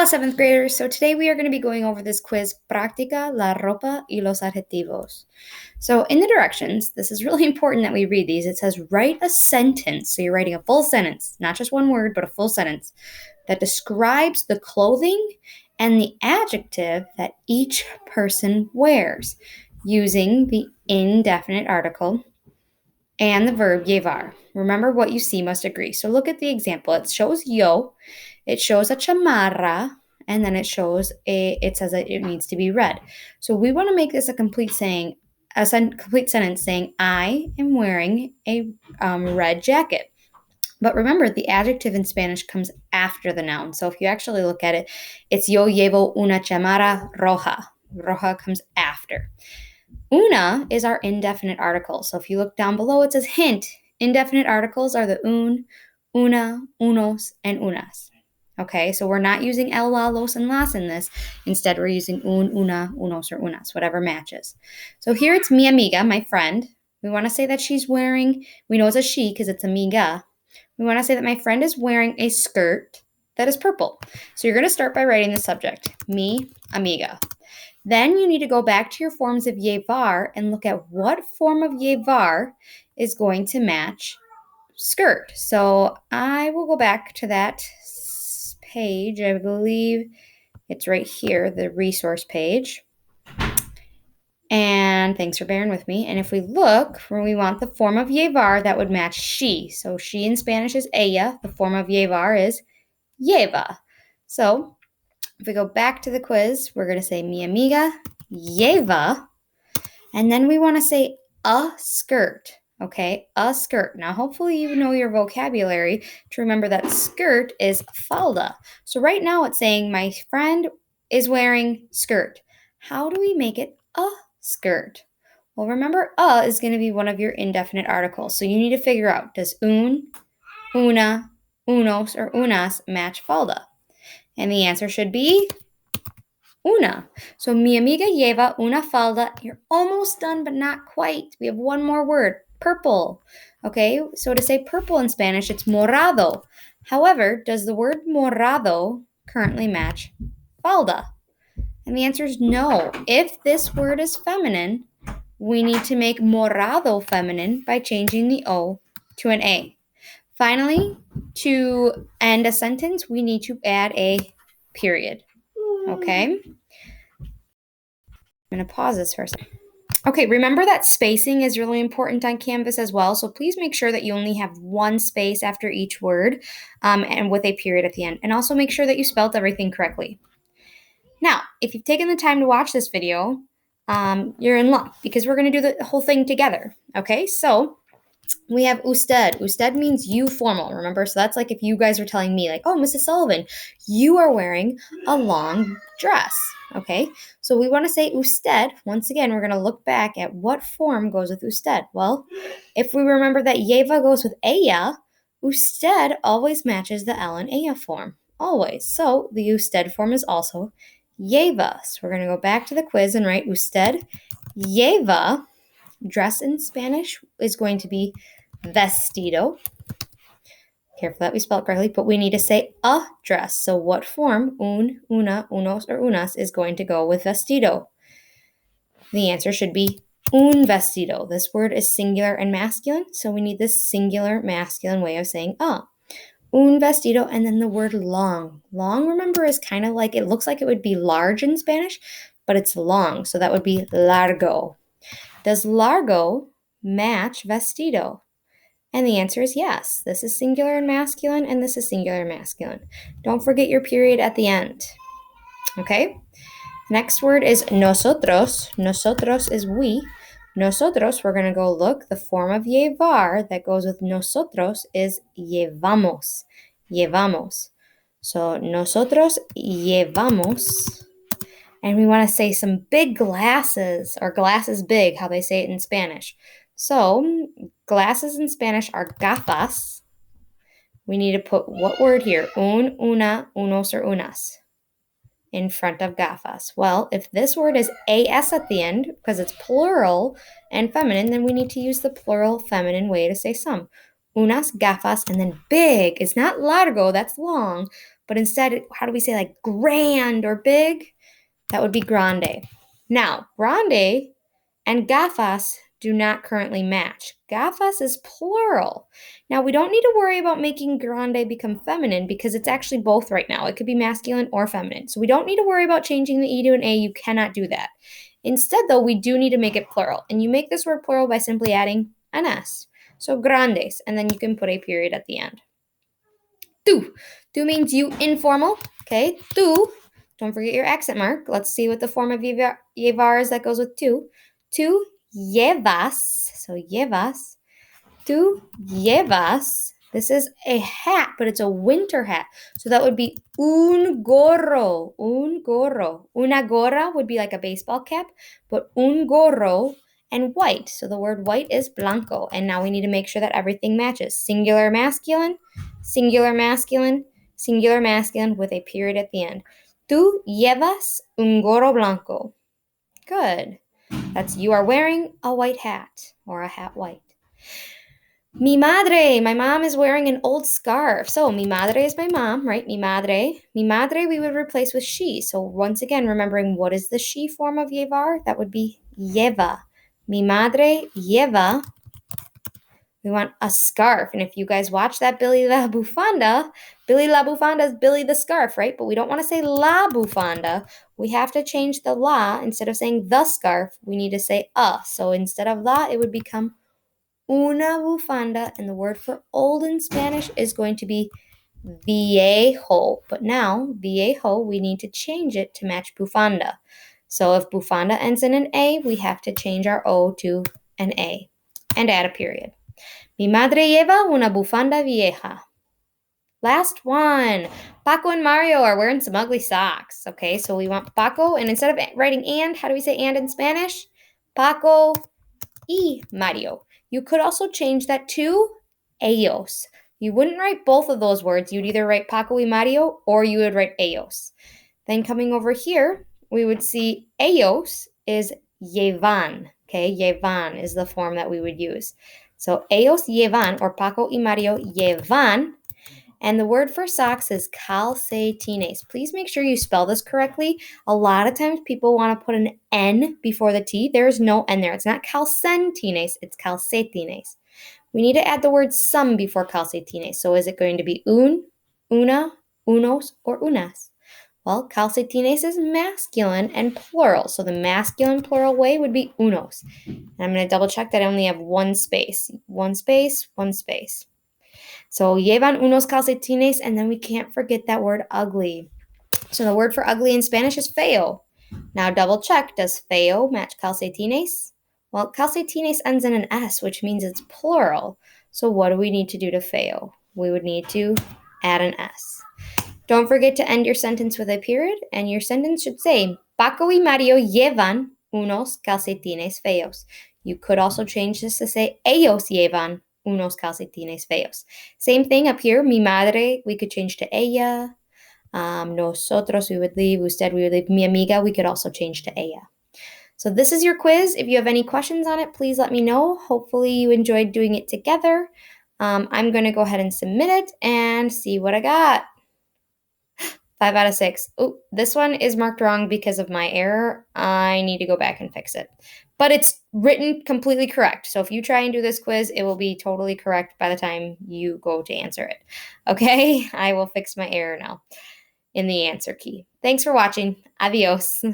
Hola, seventh graders. So today we are going to be going over this quiz, Práctica la ropa y los adjetivos. So in the directions, this is really important that we read these. It says write a sentence. So you're writing a full sentence, not just one word, but a full sentence that describes the clothing and the adjective that each person wears using the indefinite article and the verb llevar. Remember, what you see must agree. So look at the example. It shows yo, it shows a chamarra, and then it shows it says that it needs to be red. So we want to make this a complete saying, complete sentence saying, I am wearing a red jacket. But remember, the adjective in Spanish comes after the noun. So if you actually look at it, it's yo llevo una chamarra roja. Roja comes after. Una is our indefinite article. So if you look down below, it says hint. Indefinite articles are the una, unos, and unas. Okay, so we're not using el, la, los, and las in this. Instead, we're using una, unos, or unas, whatever matches. So here it's mi amiga, my friend. We want to say that she's wearing, we know it's a she because it's amiga. We want to say that my friend is wearing a skirt that is purple. So you're going to start by writing the subject, mi amiga. Then you need to go back to your forms of llevar and look at what form of llevar is going to match skirt. So I will go back to that page. I believe it's right here, the resource page. And thanks for bearing with me. And if we look, we want the form of llevar that would match she. So she in Spanish is ella. The form of llevar is lleva. So if we go back to the quiz, we're going to say mi amiga lleva. And then we want to say a skirt. Okay, a skirt. Now, hopefully you know your vocabulary to remember that skirt is falda. So right now it's saying my friend is wearing skirt. How do we make it a skirt? Well, remember, is going to be one of your indefinite articles. So you need to figure out, does una, unos, or unas match falda? And the answer should be una. So mi amiga lleva una falda. You're almost done, but not quite. We have one more word, purple. Okay, so to say purple in Spanish, it's morado. However, does the word morado currently match falda? And the answer is no. If this word is feminine, we need to make morado feminine by changing the O to an A. Finally, to end a sentence, we need to add a period. Okay? I'm going to pause this for a second. Okay, remember that spacing is really important on Canvas as well. So please make sure that you only have one space after each word and with a period at the end. And also make sure that you spelled everything correctly. Now, if you've taken the time to watch this video, you're in luck because we're going to do the whole thing together. Okay, so we have usted. Usted means you formal, remember? So that's like if you guys were telling me like, oh, Mrs. Sullivan, you are wearing a long dress. Okay, so we want to say usted. Once again, we're going to look back at what form goes with usted. Well, if we remember that lleva goes with ella, usted always matches the L and ella form. Always. So the usted form is also lleva. So we're going to go back to the quiz and write usted lleva. Dress in Spanish is going to be vestido. Careful that we spell it correctly, but we need to say a dress. So what form, una, unos, or unas, is going to go with vestido? The answer should be un vestido. This word is singular and masculine, so we need this singular masculine way of saying un vestido, and then the word long. Long, remember, is kind of like, it looks like it would be large in Spanish, but it's long, so that would be largo. Does largo match vestido? And the answer is yes. This is singular and masculine, and this is singular and masculine. Don't forget your period at the end. Okay? Next word is nosotros. Nosotros is we. Nosotros, we're going to go look. The form of llevar that goes with nosotros is llevamos. Llevamos. So nosotros llevamos. And we want to say some big glasses, or glasses big, how they say it in Spanish. So glasses in Spanish are gafas. We need to put what word here? Un, una, unos, or unas in front of gafas. Well, if this word is as at the end, because it's plural and feminine, then we need to use the plural feminine way to say some. Unas gafas, and then big is not largo, that's long, But instead, how do we say like grand or big? That would be grande. Now, grande and gafas do not currently match. Gafas is plural. Now, we don't need to worry about making grande become feminine because it's actually both right now. It could be masculine or feminine. So we don't need to worry about changing the E to an A. You cannot do that. Instead, though, we do need to make it plural. And you make this word plural by simply adding an S. So grandes, and then you can put a period at the end. Tú. Tú means you informal. Okay, tú. Don't forget your accent mark. Let's see what the form of llevar is that goes with tú. Tú llevas. So llevas. Tú llevas. This is a hat, but it's a winter hat. So that would be un gorro. Un gorro. Una gorra would be like a baseball cap, but un gorro and white. So the word white is blanco. And now we need to make sure that everything matches. Singular masculine, singular masculine, singular masculine with a period at the end. Tú llevas un gorro blanco. Good. That's you are wearing a white hat or a hat white. Mi madre, my mom is wearing an old scarf. So mi madre is my mom, right? Mi madre. Mi madre we would replace with she. So once again, remembering what is the she form of llevar? That would be lleva. Mi madre lleva. We want a scarf. And if you guys watch that Billy la Bufanda is Billy the scarf, right? But we don't want to say la bufanda. We have to change the la. Instead of saying the scarf, we need to say a. So instead of la, it would become una bufanda, and the word for old in Spanish is going to be viejo. But now, viejo, we need to change it to match bufanda. So if bufanda ends in an A, we have to change our O to an A and add a period. Mi madre lleva una bufanda vieja. Last one. Paco and Mario are wearing some ugly socks. Okay, so we want Paco, and instead of writing and, how do we say and in Spanish? Paco y Mario. You could also change that to ellos. You wouldn't write both of those words. You'd either write Paco y Mario or you would write ellos. Then coming over here, we would see ellos is llevan. Okay, llevan is the form that we would use. So ellos llevan, or Paco y Mario llevan. And the word for socks is calcetines. Please make sure you spell this correctly. A lot of times people want to put an N before the T. There's no N there. It's not calcetines, it's calcetines. We need to add the word some before calcetines. So is it going to be un, una, unos, or unas? Well, calcetines is masculine and plural. So the masculine plural way would be unos. And I'm going to double check that I only have one space. One space, one space. So llevan unos calcetines, and then we can't forget that word ugly. So the word for ugly in Spanish is feo. Now double check, does feo match calcetines? Well, calcetines ends in an S, which means it's plural. So what do we need to do to feo? We would need to add an S. Don't forget to end your sentence with a period, and your sentence should say, Paco y Mario llevan unos calcetines feos. You could also change this to say, ellos llevan unos calcetines feos. Same thing up here, mi madre, we could change to ella. Nosotros, we would leave. Usted, we would leave. Mi amiga, we could also change to ella. So this is your quiz. If you have any questions on it, please let me know. Hopefully you enjoyed doing it together. I'm going to go ahead and submit it and see what I got. 5 out of 6. Oh, this one is marked wrong because of my error. I need to go back and fix it. But it's written completely correct. So if you try and do this quiz, it will be totally correct by the time you go to answer it. Okay? I will fix my error now in the answer key. Thanks for watching. Adios.